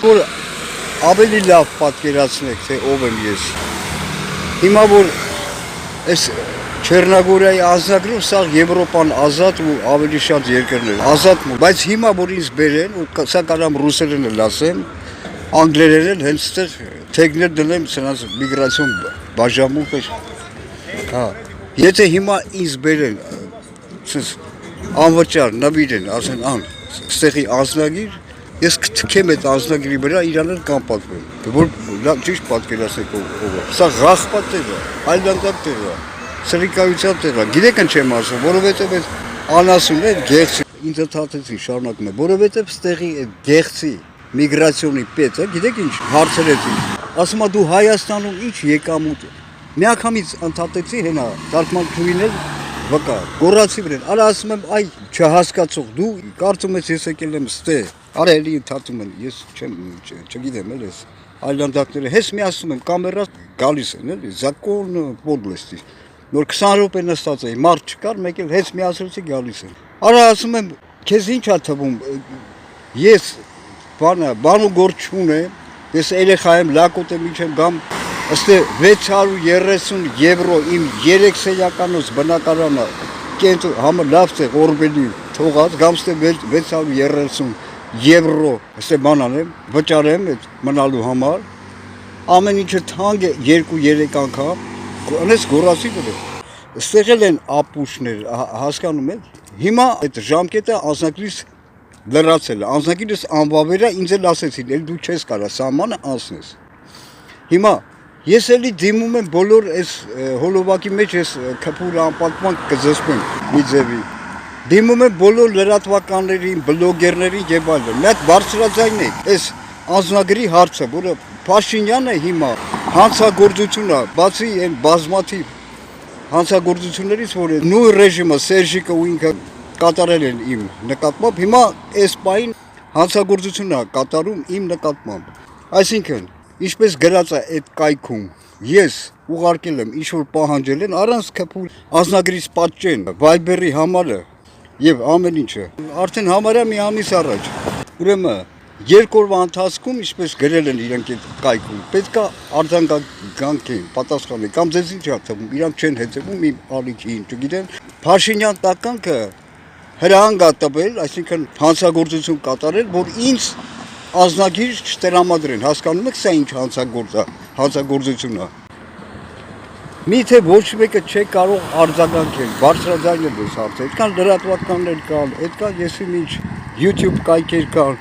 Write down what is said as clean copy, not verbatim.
Որ ավելի լավ պատկերացնեք, թե ով եմ ես։ Հիմա որ այս Չեռնագորիայի անձնագրով սա Եվրոպան ազատ ու ավելի շատ երկրներ ազատ, բայց հիմա որ ինձ բերեն, ու սա կարամ ռուսերեն էլ ասեմ, անգլերեն հենց այդտեղ թեգներ դնեմ սրանց միգրացիոն բաժանմունք է։ Հա, եթե հիմա ինձ բերեն, ցես անվճար նվիրեն, ասեն ան, ստեղի անձնագիր, ես կթքեմ այդ անձնագրի վրա իրանալ կամ պատվեմ, որ ճիշտ պատկերացնեք ով է։ Սա ղախպատ տեղ է, այլանդակ տեղ է, սրիկայության տեղ է, գիտեք ինչ եմ ասում, որովհետև այդ անասունն է գեղցի, ինձ ընդհատեցի շարունակում է, որովհետև ստեղի այդ գեղցի միգրացիոնի պետը, գիտեք ինչ հարցրեցի, ասում է դու Հայաստանում ինչ եկամուտ է, միանգամից ընդհատեցի հենա, թարգմանչուհին էլ վկա, գոռացի վրեն, արա ասում եմ, այ չհասկացող, դու կարծում ես ես եկել եմ ստեղ, արա էլի ընդհատում են, ես չգիտեմ էլ ես, այլանդակները, հես մի ասում եմ, կամերա գալիս են, էլի, զակոն պոդլեստի, նոր 20 րոպե նստած էի, մարդ չկար, մեկ էլ հես մի ասեցի գալիս են, արա ասում եմ, քեզ ինչ ա թվում, ես բան ու գործ չունեմ, ես երեխա եմ, լակոտ եմ, ինչ եմ գամ, ըստ 630 եվրո իմ 3 սենյականոց բնակարանը կենտ համը լավ տեղ օրբելի թողած, գամ ստե 630 եվրո, ըստ բան անեմ, վճարեմ այդ մնալու համար, ամեն ինչը թանկ է 2-3 անգամ, անես գոռացի դրեմ, ստեղել են ապուշներ, հասկանում եք, հիմա այդ ժամկետը անձնագրից լրացել է, անձնագրից անվավերա ինձ էլ ասեցին, էլ դու չես կարա սահմանը անցնես, հիմա ես էլի դիմում եմ բոլոր այս հոլովակի մեջ ես քփուր անպատման կզսպեմ մի ձևի, դիմում եմ բոլոր լրատվականներին, բլոգերներին եւ այլն, մի հատ բարձրաձայն է, այս անձնագրի հարցը, որը Փաշինյանը հիմա հանցագործություն է, բացի այն բազմաթիվ հանցագործություններից, որ նույն ռեժիմը Սերժիկը ու ինքը կատարել են իմ նկատմամբ, հիմա այս պահին հանցագործություն է կատարում իմ նկատմամբ, այսինքն ինչպես գրած է այդ կայքում, ես ուղարկել եմ ինչ-որ պահանջել են, առանց քփուր անձնագրից պատճեն, Viber-ի համարը եւ ամեն ինչը, արդեն համարյա մի ամիս առաջ, ուրեմն 2 օրվա ընթացքում, ինչպես գրել են իրենք այդ կայքում, պետք է արձագանքեն, պատասխանեն, կամ ձեզ ինչ ա թվում, իրանք չեն հետևում իմ ալիքին, չգիտեն, Փաշինյան տականքը հրահանգ ա տվել, այսինքն հանցագործություն կատարել, որ ինձ անձնագիր չտրամադրեն, հասկանում եք սա ինչ հանցագործություն է։ Միթե ոչ մեկը չէ կարող արձագանքել, բարձրաձայնել այս հարցը, այդքան լրատվականներ կան, այդքան եսիմինչ YouTube կայքեր կան,